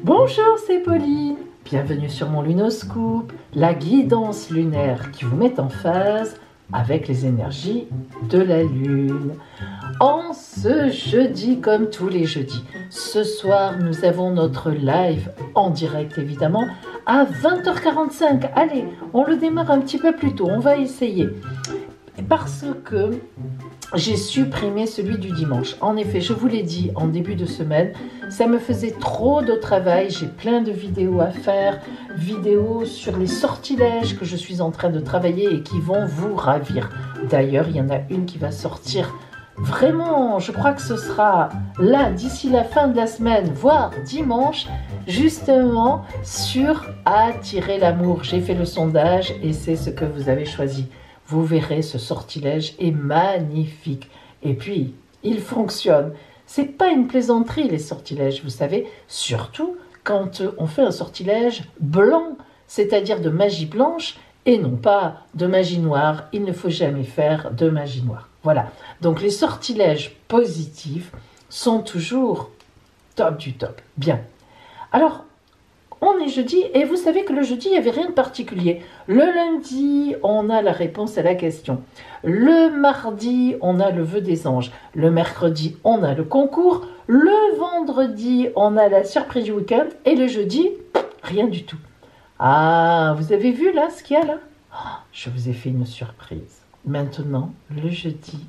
Bonjour, c'est Pauline. Bienvenue sur mon Lunoscope, la guidance lunaire qui vous met en phase avec les énergies de la Lune. En ce jeudi, comme tous les jeudis, ce soir, nous avons notre live en direct, évidemment, à 20h45. Allez, on le démarre un petit peu plus tôt, on va essayer. Parce que j'ai supprimé celui du dimanche. En effet, je vous l'ai dit en début de semaine, ça me faisait trop de travail. J'ai plein de vidéos à faire, vidéos sur les sortilèges que je suis en train de travailler et qui vont vous ravir. D'ailleurs, il y en a une qui va sortir vraiment, je crois que ce sera là, d'ici la fin de la semaine, voire dimanche, justement sur attirer l'amour. J'ai fait le sondage et c'est ce que vous avez choisi. Vous verrez, ce sortilège est magnifique. Et puis, il fonctionne. C'est pas une plaisanterie, les sortilèges, vous savez. Surtout quand on fait un sortilège blanc, c'est-à-dire de magie blanche, et non pas de magie noire. Il ne faut jamais faire de magie noire. Voilà. Donc, les sortilèges positifs sont toujours top du top. Bien. Alors, on est jeudi et vous savez que le jeudi, il n'y avait rien de particulier. Le lundi, on a la réponse à la question. Le mardi, on a le vœu des anges. Le mercredi, on a le concours. Le vendredi, on a la surprise du week-end. Et le jeudi, rien du tout. Ah, vous avez vu là ce qu'il y a là? Je vous ai fait une surprise. Maintenant, le jeudi,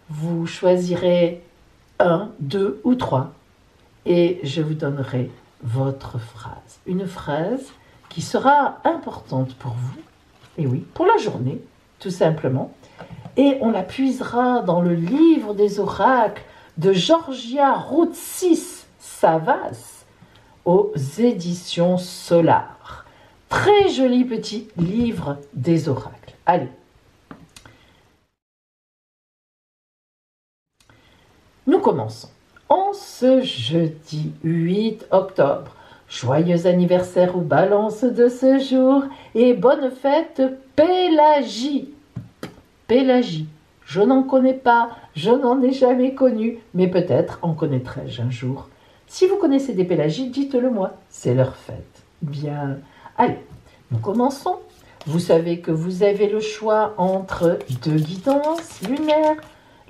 vous choisirez 1, 2 ou 3 et je vous donnerai votre phrase. Une phrase qui sera importante pour vous, et oui, pour la journée, tout simplement. Et on la puisera dans le livre des oracles de Georgia Routsis Savas aux éditions Solar. Très joli petit livre des oracles. Allez. Nous commençons. En ce jeudi 8 octobre, joyeux anniversaire aux balances de ce jour et bonne fête Pélagie. Pélagie, je n'en connais pas, je n'en ai jamais connu, mais peut-être en connaîtrai-je un jour. Si vous connaissez des Pélagies, dites-le moi, c'est leur fête. Bien, allez, nous commençons. Vous savez que vous avez le choix entre deux guidances lunaires,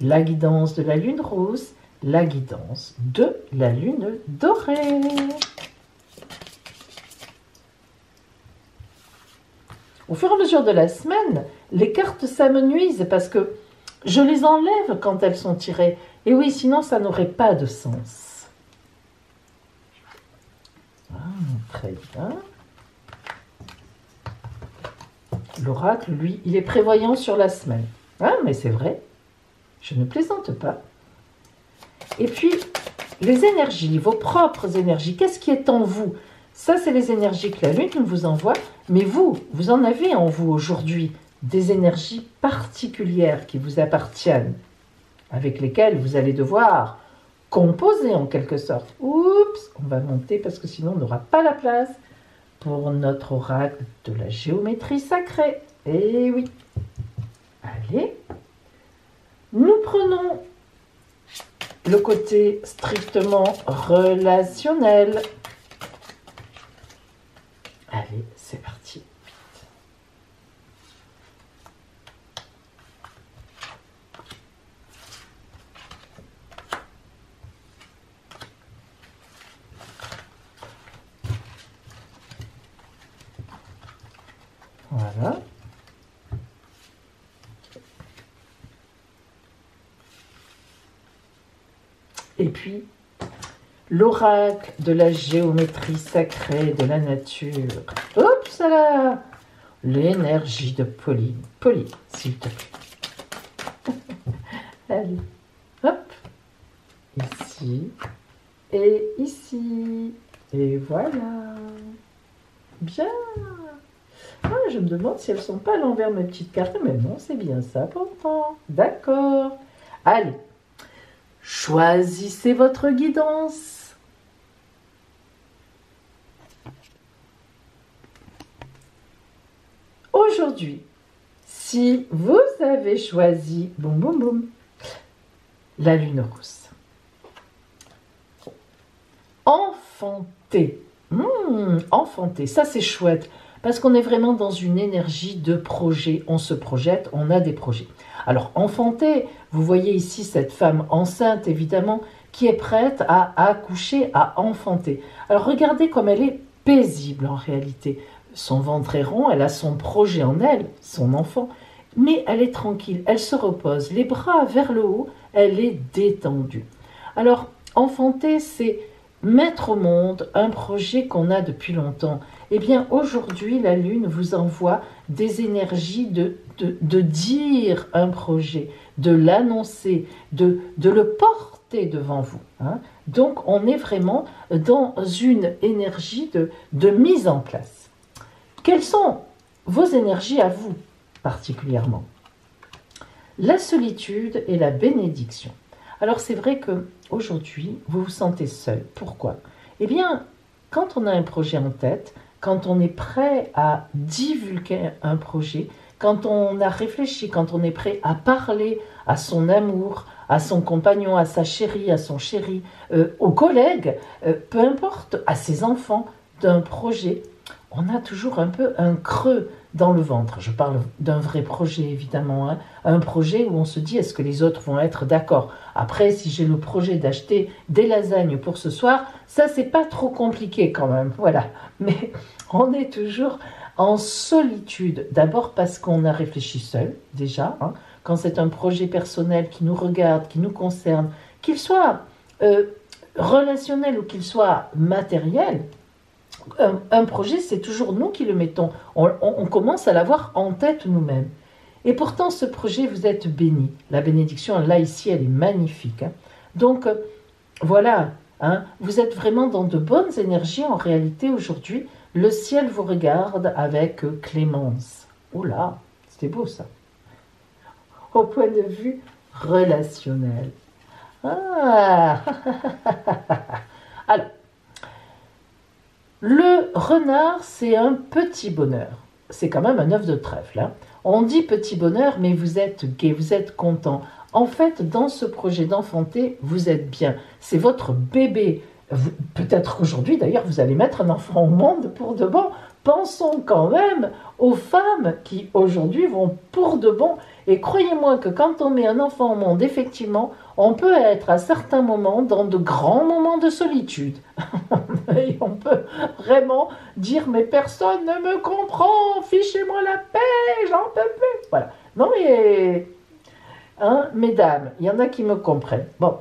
la guidance de la lune rose, la guidance de la lune dorée. Au fur et à mesure de la semaine, les cartes s'amenuisent parce que je les enlève quand elles sont tirées. Et oui, sinon ça n'aurait pas de sens. Ah, très bien. L'oracle, lui, il est prévoyant sur la semaine. Ah, mais c'est vrai, je ne plaisante pas. Et puis, les énergies, vos propres énergies, qu'est-ce qui est en vous? Ça, c'est les énergies que la Lune vous envoie, mais vous en avez en vous aujourd'hui des énergies particulières qui vous appartiennent, avec lesquelles vous allez devoir composer en quelque sorte. Oups, on va monter parce que sinon on n'aura pas la place pour notre oracle de la géométrie sacrée. Eh oui. Allez, nous prenons le côté strictement relationnel. Allez, c'est parti. Voilà. Et puis, l'oracle de la géométrie sacrée de la nature. Oups là, l'énergie de Pauline. Pauline, s'il te plaît. Allez, hop. Ici et ici. Et voilà. Bien. Ah, je me demande si elles ne sont pas à l'envers mes petites cartes. Mais non, c'est bien ça pourtant. D'accord. Allez. Choisissez votre guidance. Aujourd'hui, si vous avez choisi, boum boum boum, la lune rousse, enfantez Enfanter, ça c'est chouette, parce qu'on est vraiment dans une énergie de projet. On se projette, on a des projets. Alors, enfanter, vous voyez ici cette femme enceinte, évidemment, qui est prête à accoucher, à enfanter. Alors, regardez comme elle est paisible en réalité. Son ventre est rond, elle a son projet en elle, son enfant, mais elle est tranquille, elle se repose, les bras vers le haut, elle est détendue. Alors, enfanter, c'est mettre au monde un projet qu'on a depuis longtemps. Eh bien, aujourd'hui, la Lune vous envoie des énergies de dire un projet, de l'annoncer, de le porter devant vous. Hein. Donc, on est vraiment dans une énergie de mise en place. Quelles sont vos énergies à vous, particulièrement? La solitude et la bénédiction. Alors, c'est vrai qu'aujourd'hui, vous vous sentez seul. Pourquoi? Eh bien, quand on a un projet en tête, quand on est prêt à divulguer un projet, quand on a réfléchi, quand on est prêt à parler à son amour, à son compagnon, à sa chérie, à son chéri, aux collègues, peu importe, à ses enfants, d'un projet, on a toujours un peu un creux dans le ventre. Je parle d'un vrai projet, évidemment, hein. Un projet où on se dit, est-ce que les autres vont être d'accord? Après, si j'ai le projet d'acheter des lasagnes pour ce soir, ça, c'est pas trop compliqué quand même, voilà. Mais on est toujours en solitude. D'abord parce qu'on a réfléchi seul, déjà, hein. Quand c'est un projet personnel qui nous regarde, qui nous concerne, qu'il soit relationnel ou qu'il soit matériel, un projet, c'est toujours nous qui le mettons. On commence à l'avoir en tête nous-mêmes. Et pourtant, ce projet, vous êtes béni. La bénédiction, là, ici, elle est magnifique. Hein. Donc, voilà, hein, vous êtes vraiment dans de bonnes énergies. En réalité, aujourd'hui, le ciel vous regarde avec clémence. Oh là, c'était beau ça. Au point de vue relationnel. Ah. Alors, le renard, c'est un petit bonheur. C'est quand même un œuf de trèfle. Hein. On dit petit bonheur, mais vous êtes gai, vous êtes content. En fait, dans ce projet d'enfanter, vous êtes bien. C'est votre bébé. Peut-être qu'aujourd'hui, d'ailleurs, vous allez mettre un enfant au monde pour de bon. Pensons quand même aux femmes qui, aujourd'hui, vont pour de bon. Et croyez-moi que quand on met un enfant au monde, effectivement, on peut être à certains moments dans de grands moments de solitude. Et on peut vraiment dire, mais personne ne me comprend, fichez-moi la paix, j'en peux plus. Voilà. Non mais, hein, mesdames, il y en a qui me comprennent. Bon,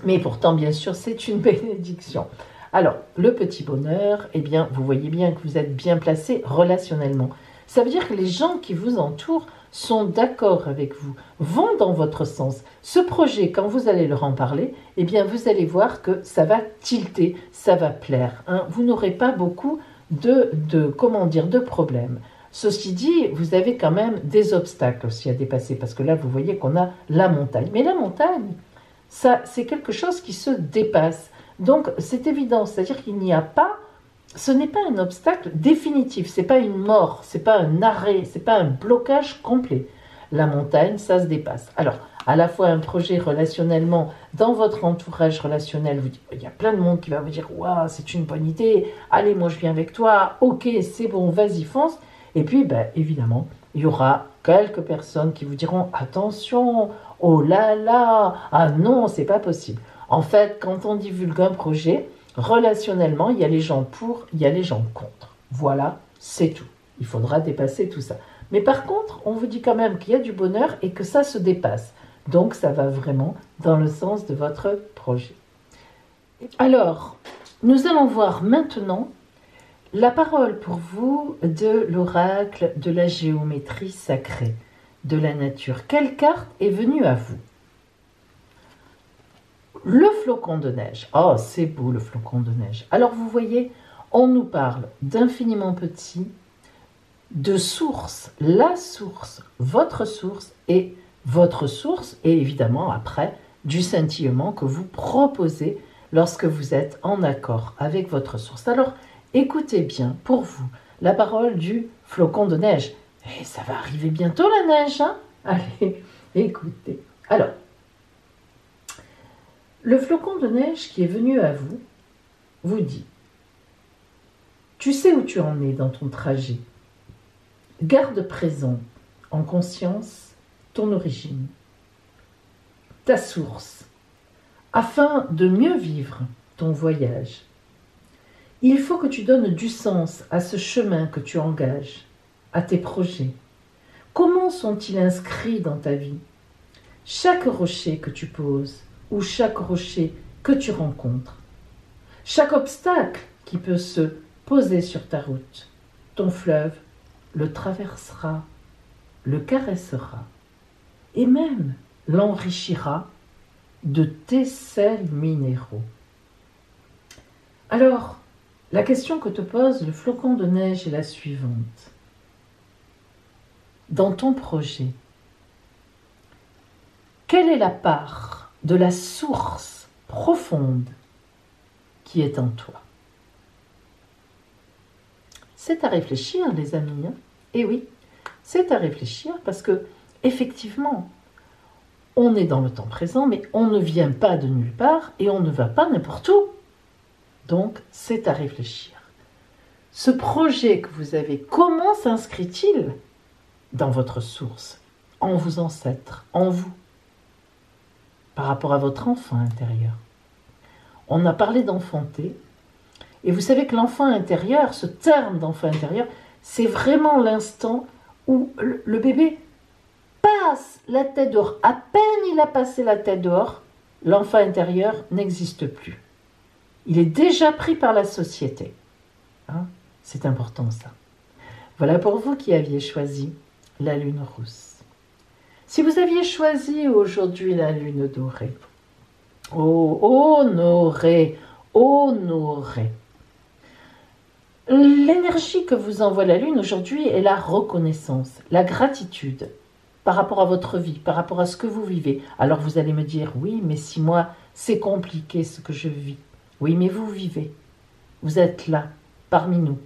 mais pourtant, bien sûr, c'est une bénédiction. Alors, le petit bonheur, eh bien, vous voyez bien que vous êtes bien placé relationnellement. Ça veut dire que les gens qui vous entourent sont d'accord avec vous, vont dans votre sens. Ce projet, quand vous allez leur en parler, eh bien, vous allez voir que ça va tilter, ça va plaire. Hein. Vous n'aurez pas beaucoup de problèmes. Ceci dit, vous avez quand même des obstacles aussi à dépasser, parce que là, vous voyez qu'on a la montagne. Mais la montagne, ça, c'est quelque chose qui se dépasse. Donc, c'est évident, c'est-à-dire qu'il n'y a pas, ce n'est pas un obstacle définitif, c'est pas une mort, c'est pas un arrêt, c'est pas un blocage complet. La montagne, ça se dépasse. Alors, à la fois un projet relationnellement, dans votre entourage relationnel, il y a plein de monde qui va vous dire « Waouh, c'est une bonne idée, allez, moi je viens avec toi, ok, c'est bon, vas-y, fonce ». Et puis, ben, évidemment, il y aura quelques personnes qui vous diront « Attention, oh là là, ah non, c'est pas possible ». En fait, quand on divulgue un projet, relationnellement, il y a les gens pour, il y a les gens contre. Voilà, c'est tout. Il faudra dépasser tout ça. Mais par contre, on vous dit quand même qu'il y a du bonheur et que ça se dépasse. Donc, ça va vraiment dans le sens de votre projet. Alors, nous allons voir maintenant la parole pour vous de l'oracle de la géométrie sacrée de la nature. Quelle carte est venue à vous? Le flocon de neige. Oh, c'est beau le flocon de neige. Alors vous voyez, on nous parle d'infiniment petit, de source, la source, votre source et évidemment après du scintillement que vous proposez lorsque vous êtes en accord avec votre source. Alors écoutez bien pour vous la parole du flocon de neige. Et ça va arriver bientôt la neige, hein? Allez, écoutez. Alors, le flocon de neige qui est venu à vous, vous dit Tu sais où tu en es dans ton trajet. Garde présent, en conscience, ton origine, ta source, afin de mieux vivre ton voyage. Il faut que tu donnes du sens à ce chemin que tu engages, à tes projets. Comment sont-ils inscrits dans ta vie? Chaque rocher que tu poses ou chaque rocher que tu rencontres, chaque obstacle qui peut se poser sur ta route, ton fleuve le traversera, le caressera et même l'enrichira de tes sels minéraux. Alors, la question que te pose le flocon de neige est la suivante. Dans ton projet, quelle est la part de la source profonde qui est en toi? C'est à réfléchir, les amis. Et oui, c'est à réfléchir parce que, effectivement, on est dans le temps présent, mais on ne vient pas de nulle part et on ne va pas n'importe où. Donc, c'est à réfléchir. Ce projet que vous avez, comment s'inscrit-il dans votre source, en vos ancêtres, en vous, par rapport à votre enfant intérieur? On a parlé d'enfanter, et vous savez que l'enfant intérieur, ce terme d'enfant intérieur, c'est vraiment l'instant où le bébé passe la tête dehors. À peine il a passé la tête dehors, l'enfant intérieur n'existe plus. Il est déjà pris par la société. Hein? C'est important ça. Voilà pour vous qui aviez choisi la lune rousse. Si vous aviez choisi aujourd'hui la lune dorée, oh, honoré, honoré. L'énergie que vous envoie la lune aujourd'hui est la reconnaissance, la gratitude par rapport à votre vie, par rapport à ce que vous vivez. Alors vous allez me dire, oui, mais si moi, c'est compliqué ce que je vis. Oui, mais vous vivez. Vous êtes là, parmi nous.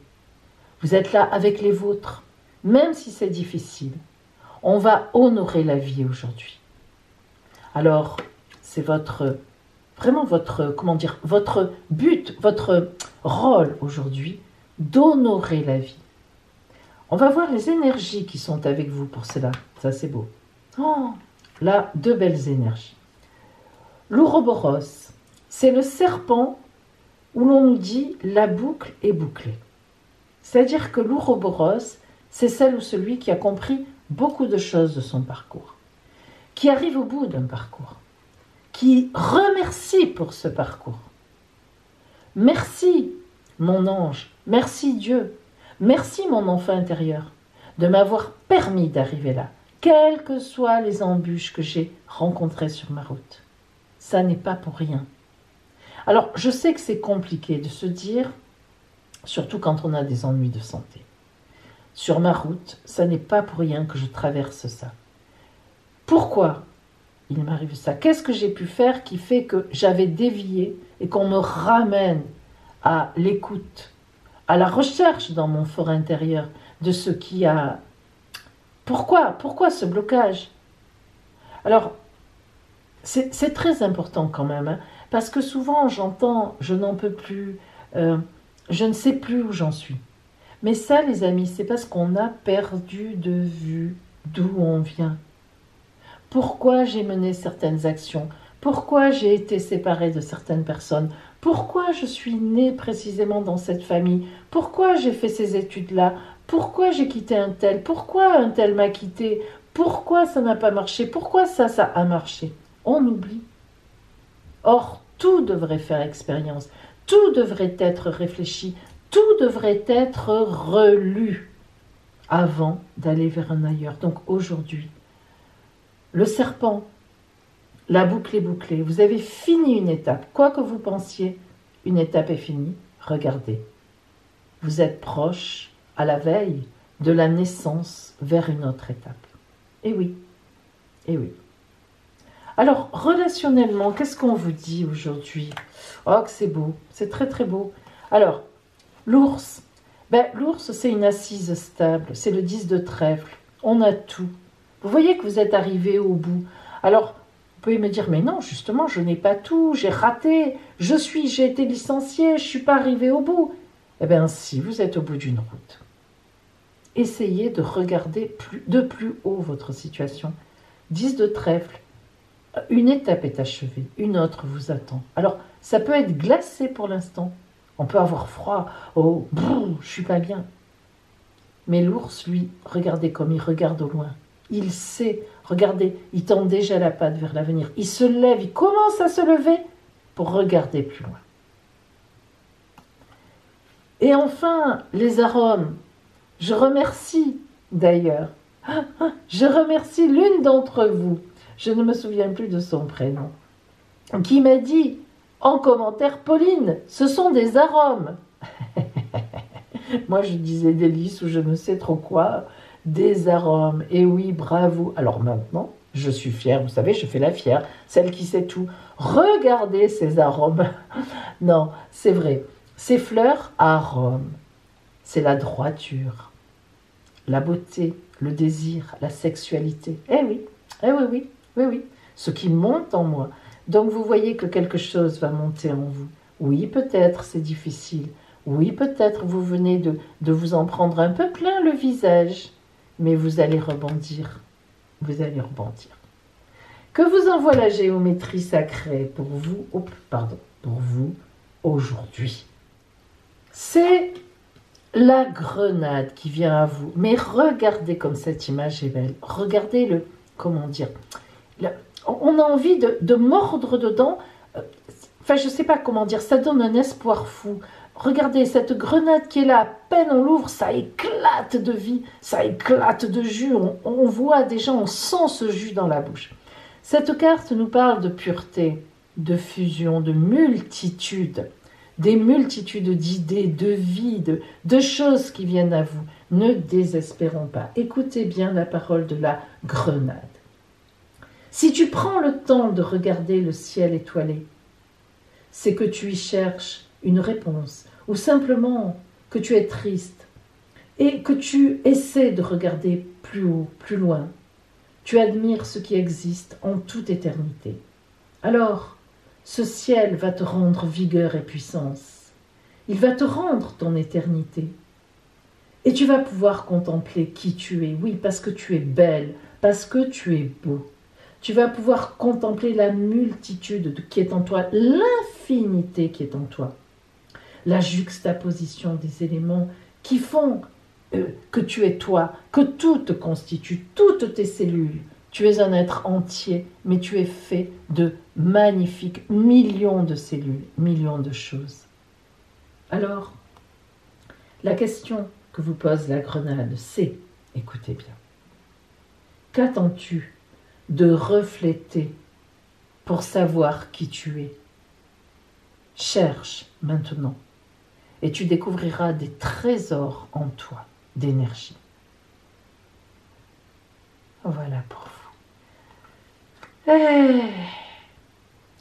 Vous êtes là avec les vôtres, même si c'est difficile. On va honorer la vie aujourd'hui. Alors, c'est vraiment votre but, votre rôle aujourd'hui, d'honorer la vie. On va voir les énergies qui sont avec vous pour cela. Ça, c'est beau. Oh, là, deux belles énergies. L'Ouroboros, c'est le serpent où l'on nous dit la boucle est bouclée. C'est-à-dire que l'Ouroboros, c'est celle ou celui qui a compris beaucoup de choses de son parcours, qui arrive au bout d'un parcours, qui remercie pour ce parcours. Merci, mon ange, merci Dieu, merci mon enfant intérieur, de m'avoir permis d'arriver là, quelles que soient les embûches que j'ai rencontrées sur ma route. Ça n'est pas pour rien. Alors, je sais que c'est compliqué de se dire, surtout quand on a des ennuis de santé. Sur ma route, ça n'est pas pour rien que je traverse ça. Pourquoi il m'arrive ça? Qu'est-ce que j'ai pu faire qui fait que j'avais dévié et qu'on me ramène à l'écoute, à la recherche dans mon fort intérieur de ce qui a... Pourquoi ce blocage? Alors, c'est très important quand même, hein, parce que souvent j'entends « je n'en peux plus je ne sais plus où j'en suis ». Mais ça, les amis, c'est parce qu'on a perdu de vue d'où on vient. Pourquoi j'ai mené certaines actions? Pourquoi j'ai été séparée de certaines personnes? Pourquoi je suis née précisément dans cette famille? Pourquoi j'ai fait ces études-là? Pourquoi j'ai quitté un tel? Pourquoi un tel m'a quitté? Pourquoi ça n'a pas marché? Pourquoi ça a marché? On oublie. Or, tout devrait faire expérience. Tout devrait être réfléchi. Tout devrait être relu avant d'aller vers un ailleurs. Donc aujourd'hui, le serpent, la boucle est bouclée. Vous avez fini une étape. Quoi que vous pensiez, une étape est finie. Regardez. Vous êtes proche, à la veille de la naissance vers une autre étape. Eh oui, eh oui. Alors, relationnellement, qu'est-ce qu'on vous dit aujourd'hui? Oh, que c'est beau, c'est très très beau. Alors, l'ours, l'ours c'est une assise stable, c'est le 10 de trèfle, on a tout. Vous voyez que vous êtes arrivé au bout. Alors, vous pouvez me dire, mais non, justement, je n'ai pas tout, j'ai raté, j'ai été licenciée, je ne suis pas arrivé au bout. Eh bien, si vous êtes au bout d'une route, essayez de regarder de plus haut votre situation. 10 de trèfle, une étape est achevée, une autre vous attend. Alors, ça peut être glacé pour l'instant. On peut avoir froid. Oh, je suis pas bien. Mais l'ours, lui, regardez comme il regarde au loin. Il sait, regardez, il tend déjà la patte vers l'avenir. Il se lève, il commence à se lever pour regarder plus loin. Et enfin, les arômes. Je remercie d'ailleurs. Je remercie l'une d'entre vous, je ne me souviens plus de son prénom, qui m'a dit en commentaire, Pauline, ce sont des arômes. Moi, je disais des lys ou je ne sais trop quoi, des arômes. Et oui, bravo. Alors maintenant, je suis fière, vous savez, je fais la fière, celle qui sait tout. Regardez ces arômes. Non, c'est vrai. Ces fleurs arômes, c'est la droiture, la beauté, le désir, la sexualité. Eh oui, oui, oui, oui. Ce qui monte en moi. Donc vous voyez que quelque chose va monter en vous. Oui, peut-être c'est difficile. Oui, peut-être vous venez de vous en prendre un peu plein le visage. Mais vous allez rebondir. Vous allez rebondir. Que vous envoie la géométrie sacrée pour vous, pour vous aujourd'hui. C'est la grenade qui vient à vous. Mais regardez comme cette image est belle. Regardez comment dire, on a envie de mordre dedans. Enfin, je ne sais pas comment dire, ça donne un espoir fou. Regardez cette grenade qui est là, à peine on l'ouvre, ça éclate de vie, ça éclate de jus. On voit déjà, on sent ce jus dans la bouche. Cette carte nous parle de pureté, de fusion, de multitude. Des multitudes d'idées, de vie, de choses qui viennent à vous. Ne désespérons pas. Écoutez bien la parole de la grenade. Si tu prends le temps de regarder le ciel étoilé, c'est que tu y cherches une réponse, ou simplement que tu es triste, et que tu essaies de regarder plus haut, plus loin. Tu admires ce qui existe en toute éternité. Alors, ce ciel va te rendre vigueur et puissance. Il va te rendre ton éternité. Et tu vas pouvoir contempler qui tu es. Oui, parce que tu es belle, parce que tu es beau. Tu vas pouvoir contempler la multitude qui est en toi, l'infinité qui est en toi. La juxtaposition des éléments qui font que tu es toi, que tout te constitue, toutes tes cellules. Tu es un être entier, mais tu es fait de magnifiques millions de cellules, millions de choses. Alors, la question que vous pose la grenade, c'est, écoutez bien, qu'attends-tu de refléter pour savoir qui tu es? Cherche maintenant et tu découvriras des trésors en toi d'énergie. Voilà pour vous.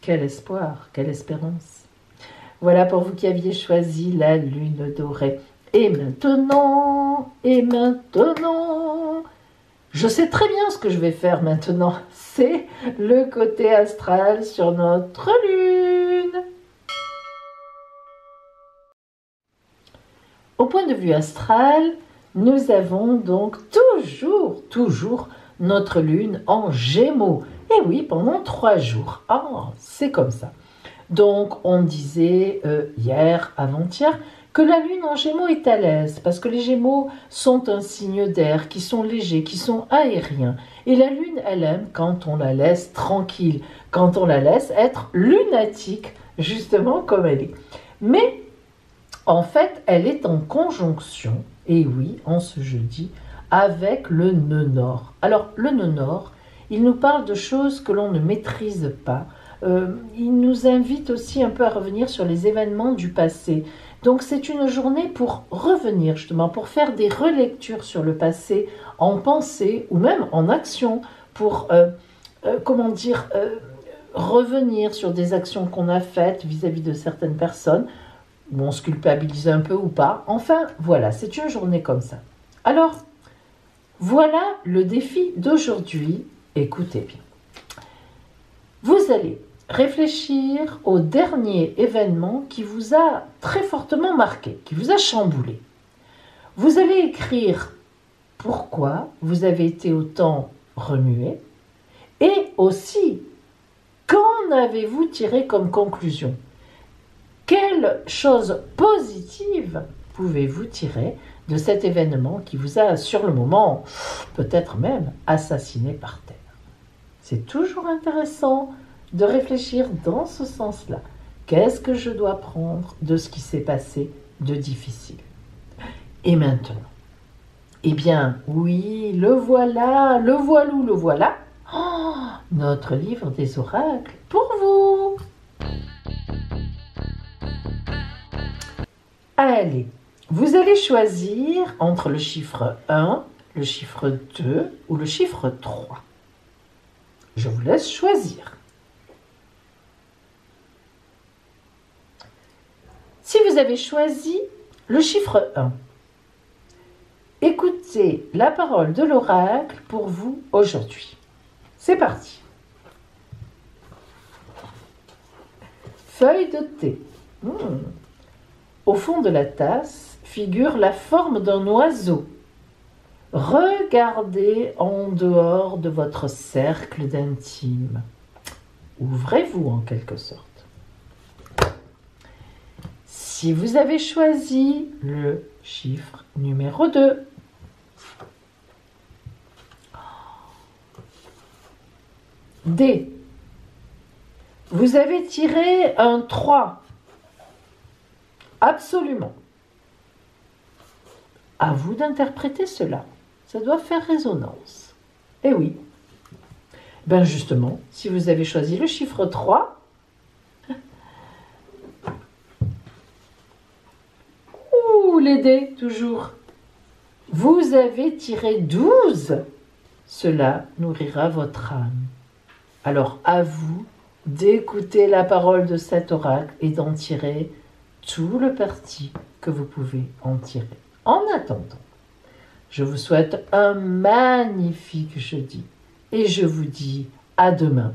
Quel espoir, quelle espérance. Voilà pour vous qui aviez choisi la lune dorée. Et maintenant, je sais très bien ce que je vais faire maintenant. C'est le côté astral sur notre lune. Au point de vue astral, nous avons donc toujours notre lune en Gémeaux. Et oui, pendant 3 jours. Ah, c'est comme ça. Donc, on disait hier, avant-hier, que la lune en Gémeaux est à l'aise, parce que les Gémeaux sont un signe d'air, qui sont légers, qui sont aériens. Et la lune, elle aime quand on la laisse tranquille, quand on la laisse être lunatique, justement comme elle est. Mais, en fait, elle est en conjonction, et oui, en ce jeudi, avec le nœud nord. Alors, le nœud nord, il nous parle de choses que l'on ne maîtrise pas. Il nous invite aussi un peu à revenir sur les événements du passé. Donc c'est une journée pour revenir justement, pour faire des relectures sur le passé en pensée ou même en action, pour revenir sur des actions qu'on a faites vis-à-vis de certaines personnes, où on se culpabilise un peu ou pas. Enfin voilà, c'est une journée comme ça. Alors voilà le défi d'aujourd'hui. Écoutez bien. Vous allez réfléchir au dernier événement qui vous a très fortement marqué, qui vous a chamboulé. Vous allez écrire pourquoi vous avez été autant remué et aussi qu'en avez-vous tiré comme conclusion. Quelle chose positive pouvez-vous tirer de cet événement qui vous a, sur le moment, peut-être même assassiné par terre? C'est toujours intéressant de réfléchir dans ce sens-là. Qu'est-ce que je dois prendre de ce qui s'est passé de difficile? Et maintenant, eh bien, oui, le voilà, le voilou, le voilà. Oh, notre livre des oracles pour vous. Allez, vous allez choisir entre le chiffre 1, le chiffre 2 ou le chiffre 3. Je vous laisse choisir. Si vous avez choisi le chiffre 1, écoutez la parole de l'oracle pour vous aujourd'hui. C'est parti. Feuille de thé. Au fond de la tasse figure la forme d'un oiseau. Regardez en dehors de votre cercle d'intime. Ouvrez-vous en quelque sorte. Si vous avez choisi le chiffre numéro 2, D. Vous avez tiré un 3. Absolument. À vous d'interpréter cela. Ça doit faire résonance. Eh oui. Ben justement, si vous avez choisi le chiffre 3, ouh, les dés, toujours. Vous avez tiré 12. Cela nourrira votre âme. Alors à vous d'écouter la parole de cet oracle et d'en tirer tout le parti que vous pouvez en tirer. En attendant, je vous souhaite un magnifique jeudi et je vous dis à demain